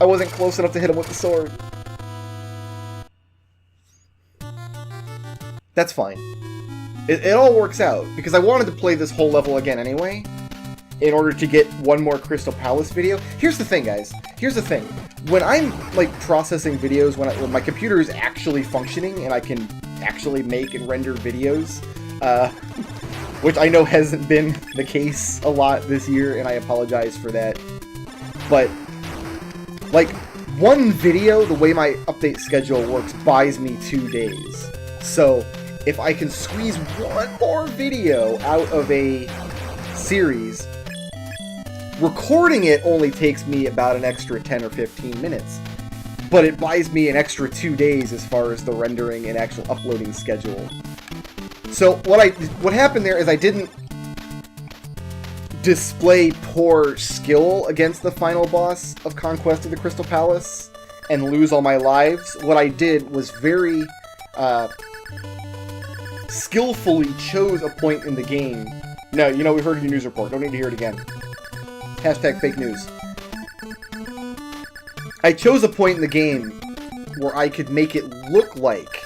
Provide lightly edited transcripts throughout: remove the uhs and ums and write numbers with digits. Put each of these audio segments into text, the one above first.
I wasn't close enough to hit him with the sword. That's fine. It all works out, because I wanted to play this whole level again anyway, in order to get one more Crystal Palace video. Here's the thing, guys. Here's the thing. When I'm, like, processing videos, when my computer is actually functioning, and I can actually make and render videos, which I know hasn't been the case a lot this year, and I apologize for that. But, like, one video, the way my update schedule works, buys me 2 days. So, if I can squeeze one more video out of a series, recording it only takes me about an extra 10 or 15 minutes. But it buys me an extra 2 days as far as the rendering and actual uploading schedule. So what happened there is I didn't display poor skill against the final boss of Conquest of the Crystal Palace and lose all my lives. What I did was very skillfully chose a point in the game. No, you know, we heard your news report. Don't need to hear it again. Hashtag fake news. I chose a point in the game where I could make it look like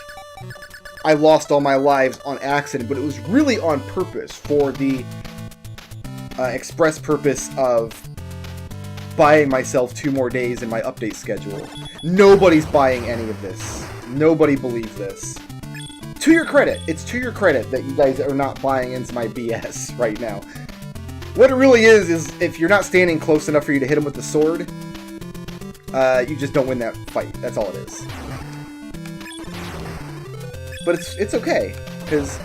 I lost all my lives on accident, but it was really on purpose for the express purpose of buying myself 2 more days in my update schedule. Nobody's buying any of this. Nobody believes this. To your credit, it's to your credit that you guys are not buying into my BS right now. What it really is if you're not standing close enough for you to hit him with the sword, you just don't win that fight. That's all it is. But it's okay, because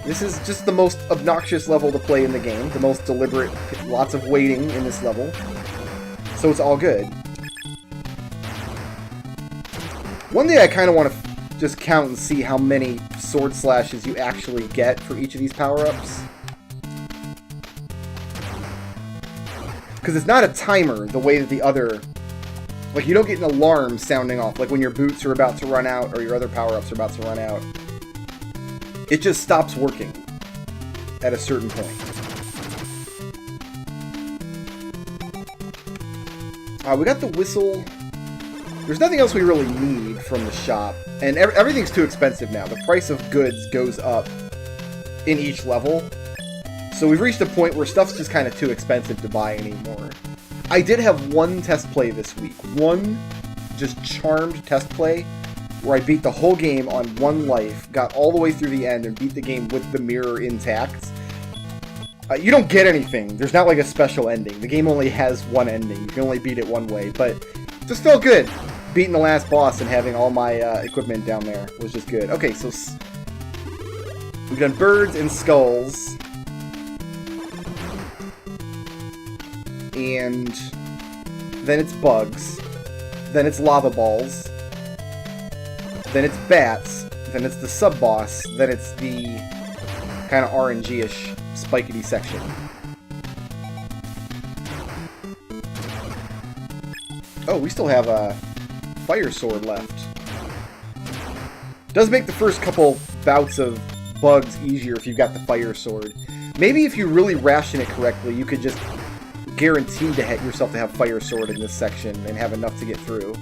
this is just the most obnoxious level to play in the game, the most deliberate, lots of waiting in this level, so it's all good. One day I kind of want to just count and see how many sword slashes you actually get for each of these power-ups. Because it's not a timer the way that the other... Like, you don't get an alarm sounding off, like when your boots are about to run out or your other power-ups are about to run out. It just stops working at a certain point. We got the whistle. There's nothing else we really need from the shop. And everything's too expensive now. The price of goods goes up in each level. So we've reached a point where stuff's just kind of too expensive to buy anymore. I did have one test play this week. One just charmed test play where I beat the whole game on 1 life, got all the way through the end, and beat the game with the mirror intact. You don't get anything. There's not like a special ending. The game only has one ending. You can only beat it one way, but it just felt good. Beating the last boss and having all my equipment down there was just good. Okay, so we've done birds and skulls. And then it's bugs. Then it's lava balls. Then it's bats. Then it's the sub-boss. Then it's the kind of RNG-ish spikety section. Oh, we still have a fire sword left. Does make the first couple bouts of bugs easier if you've got the fire sword. Maybe if you really ration it correctly, you could just guarantee to hit yourself to have fire sword in this section and have enough to get through.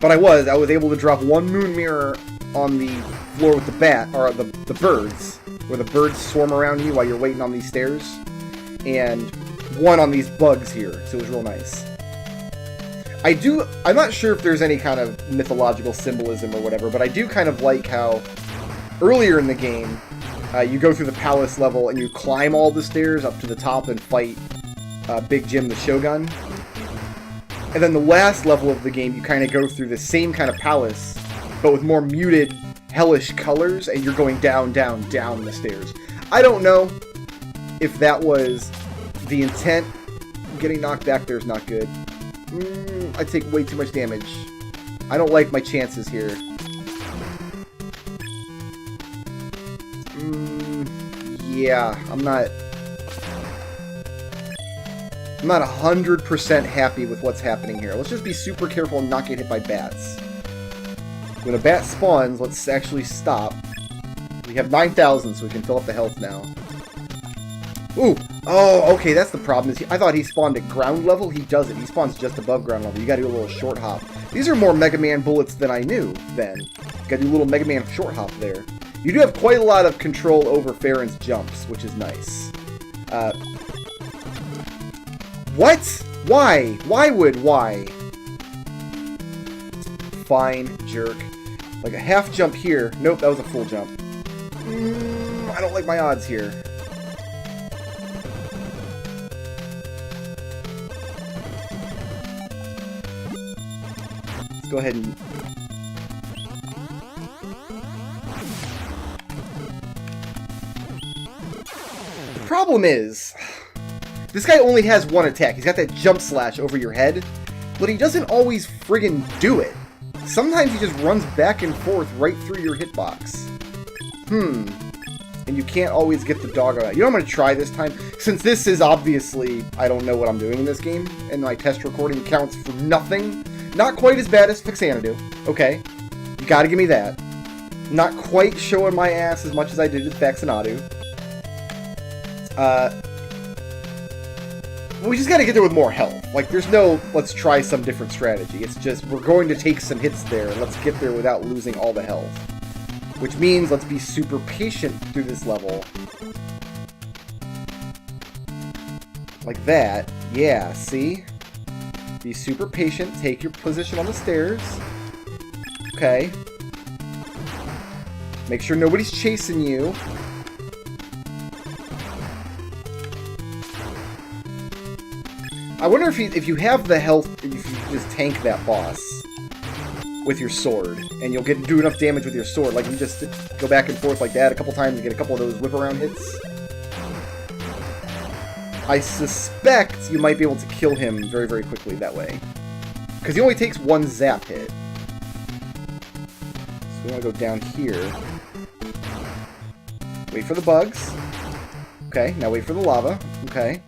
But I was able to drop 1 moon mirror on the floor with the bat, or the birds, where the birds swarm around you while you're waiting on these stairs, and 1 on these bugs here, so it was real nice. I'm not sure if there's any kind of mythological symbolism or whatever, but I do kind of like how earlier in the game, you go through the palace level and you climb all the stairs up to the top and fight Big Jim the Shogun. And then the last level of the game, you kind of go through the same kind of palace, but with more muted, hellish colors, and you're going down, down, down the stairs. I don't know if that was the intent. Getting knocked back there is not good. I take way too much damage. I don't like my chances here. Yeah, I'm not 100% happy with what's happening here. Let's just be super careful and not get hit by bats. When a bat spawns, let's actually stop. We have 9,000, so we can fill up the health now. Ooh! Oh, okay, that's the problem. I thought he spawned at ground level. He doesn't. He spawns just above ground level. You gotta do a little short hop. These are more Mega Man bullets than I knew, then. You gotta do a little Mega Man short hop there. You do have quite a lot of control over Farron's jumps, which is nice. What? Why? Why? Fine, jerk. Like a half jump here. Nope, that was a full jump. I don't like my odds here. Let's go ahead and... The problem is... This guy only has one attack. He's got that jump slash over your head, but he doesn't always friggin' do it. Sometimes he just runs back and forth right through your hitbox. And you can't always get the dog out. You know what I'm going to try this time? Since this is obviously, I don't know what I'm doing in this game, and my test recording counts for nothing. Not quite as bad as Fixanadu. Okay. You gotta give me that. Not quite showing my ass as much as I did with Faxanadu. We just gotta get there with more health. Like, there's no, let's try some different strategy. It's just, we're going to take some hits there, and let's get there without losing all the health. Which means, let's be super patient through this level. Like that. Yeah, see? Be super patient, take your position on the stairs. Okay. Make sure nobody's chasing you. I wonder if you have the health, if you can just tank that boss with your sword, and you'll do enough damage with your sword. Like, you just go back and forth like that a couple times and get a couple of those whip-around hits. I suspect you might be able to kill him very, very quickly that way. Because he only takes one zap hit. So we want to go down here. Wait for the bugs. Okay, now wait for the lava. Okay.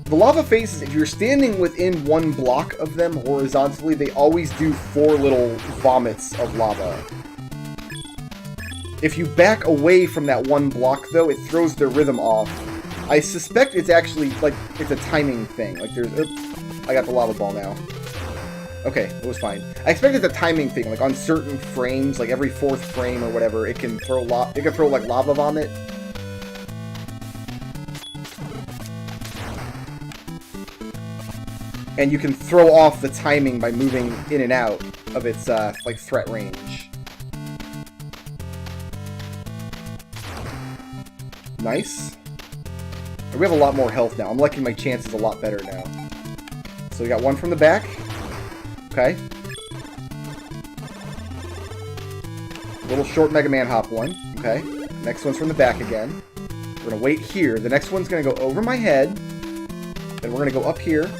The lava phases, if you're standing within one block of them horizontally, they always do 4 little vomits of lava. If you back away from that one block, though, it throws their rhythm off. I suspect it's actually, like, it's a timing thing. Like, there's... Oops, I got the lava ball now. Okay, it was fine. I expect it's a timing thing. Like, on certain frames, like every 4th frame or whatever, it can throw, like, lava vomit. And you can throw off the timing by moving in and out of its, like, threat range. Nice. We have a lot more health now. I'm liking my chances a lot better now. So we got one from the back. Okay. Little short Mega Man hop one. Okay. Next one's from the back again. We're gonna wait here. The next one's gonna go over my head. Then we're gonna go up here.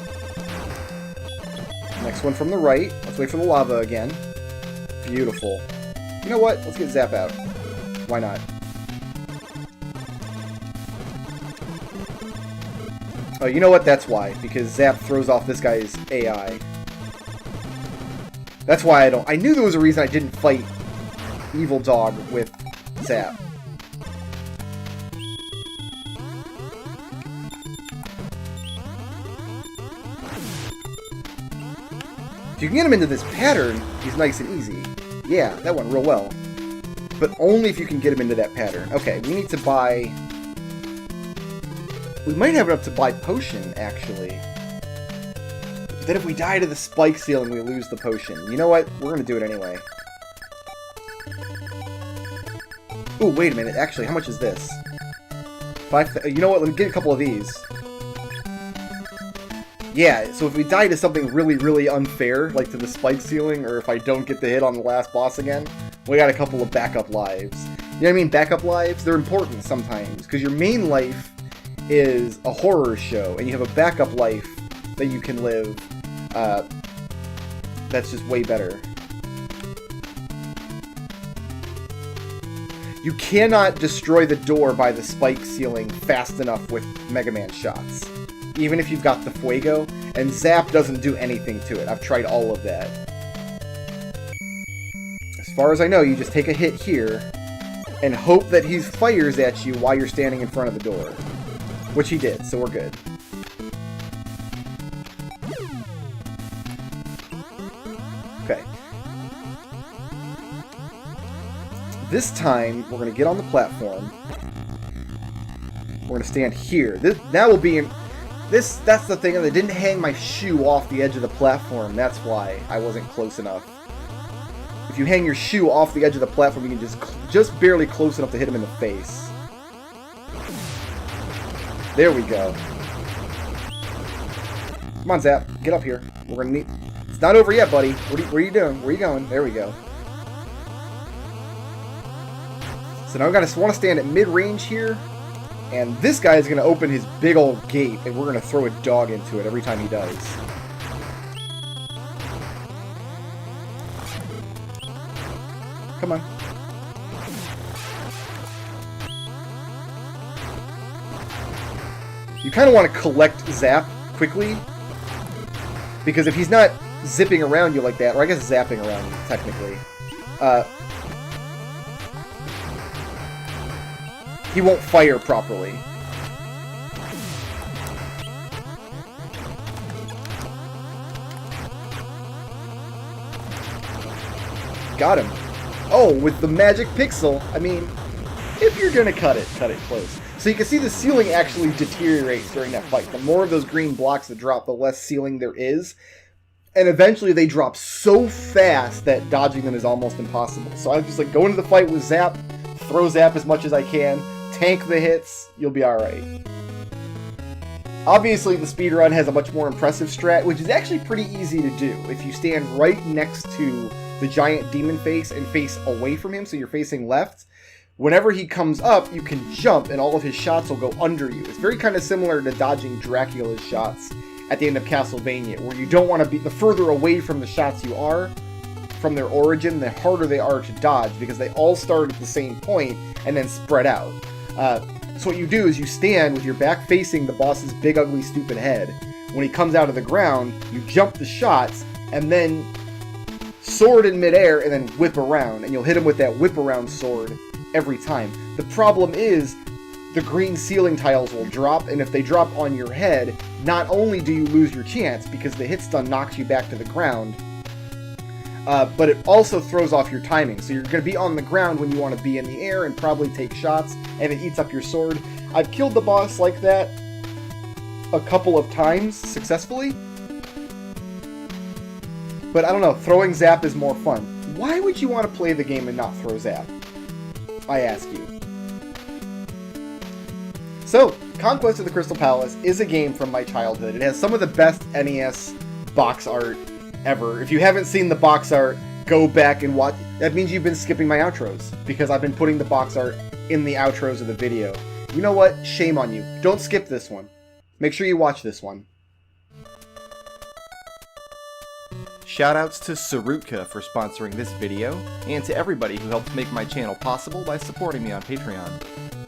Next one from the right. Let's wait for the lava again. Beautiful. You know what? Let's get Zap out. Why not? Oh, you know what? That's why. Because Zap throws off this guy's AI. That's why I don't... I knew there was a reason I didn't fight Evil Dog with Zap. If you can get him into this pattern, he's nice and easy. Yeah, that went real well. But only if you can get him into that pattern. Okay, we need to buy... We might have enough to buy potion, actually. But then if we die to the spike ceiling, we lose the potion. You know what? We're gonna do it anyway. Ooh, wait a minute. Actually, how much is this? You know what? Let me get a couple of these. Yeah, so if we die to something really, really unfair, like to the spike ceiling, or if I don't get the hit on the last boss again, we got a couple of backup lives. You know what I mean? Backup lives? They're important sometimes, because your main life is a horror show, and you have a backup life that you can live that's just way better. You cannot destroy the door by the spike ceiling fast enough with Mega Man shots. Even if you've got the Fuego, and Zap doesn't do anything to it. I've tried all of that. As far as I know, you just take a hit here, and hope that he fires at you while you're standing in front of the door. Which he did, so we're good. Okay. This time, we're going to get on the platform. We're going to stand here. That will be... That's the thing, I didn't hang my shoe off the edge of the platform. That's why I wasn't close enough. If you hang your shoe off the edge of the platform, you can just barely close enough to hit him in the face. There we go. Come on, Zap. Get up here. We're gonna need... It's not over yet, buddy. What are you doing? Where are you going? There we go. So now I want to stand at mid-range here. And this guy is going to open his big old gate, and we're going to throw a dog into it every time he does. Come on. You kind of want to collect Zap quickly, because if he's not zipping around you like that, or I guess zapping around you, technically, he won't fire properly. Got him. Oh, with the magic pixel, I mean, if you're gonna cut it close. So you can see the ceiling actually deteriorates during that fight. The more of those green blocks that drop, the less ceiling there is. And eventually they drop so fast that dodging them is almost impossible. So I'm just like, go into the fight with Zap, throw Zap as much as I can, tank the hits, you'll be alright. Obviously the speedrun has a much more impressive strat, which is actually pretty easy to do. If you stand right next to the giant demon face and face away from him, so you're facing left, whenever he comes up, you can jump and all of his shots will go under you. It's very kind of similar to dodging Dracula's shots at the end of Castlevania, where you don't want to be... The further away from the shots you are, from their origin, the harder they are to dodge, because they all start at the same point and then spread out. So what you do is you stand with your back facing the boss's big, ugly, stupid head. When he comes out of the ground, you jump the shots, and then sword in midair, and then whip around, and you'll hit him with that whip around sword every time. The problem is, the green ceiling tiles will drop, and if they drop on your head, not only do you lose your chance, because the hit stun knocks you back to the ground, but it also throws off your timing. So you're going to be on the ground when you want to be in the air and probably take shots, and it eats up your sword. I've killed the boss like that a couple of times successfully, but I don't know, throwing Zap is more fun. Why would you want to play the game and not throw Zap? I ask you. So, Conquest of the Crystal Palace is a game from my childhood. It has some of the best NES box art ever. If you haven't seen the box art, go back and watch. That means you've been skipping my outros, because I've been putting the box art in the outros of the video. You know what? Shame on you. Don't skip this one. Make sure you watch this one. Shoutouts to Sarutka for sponsoring this video, and to everybody who helped make my channel possible by supporting me on Patreon.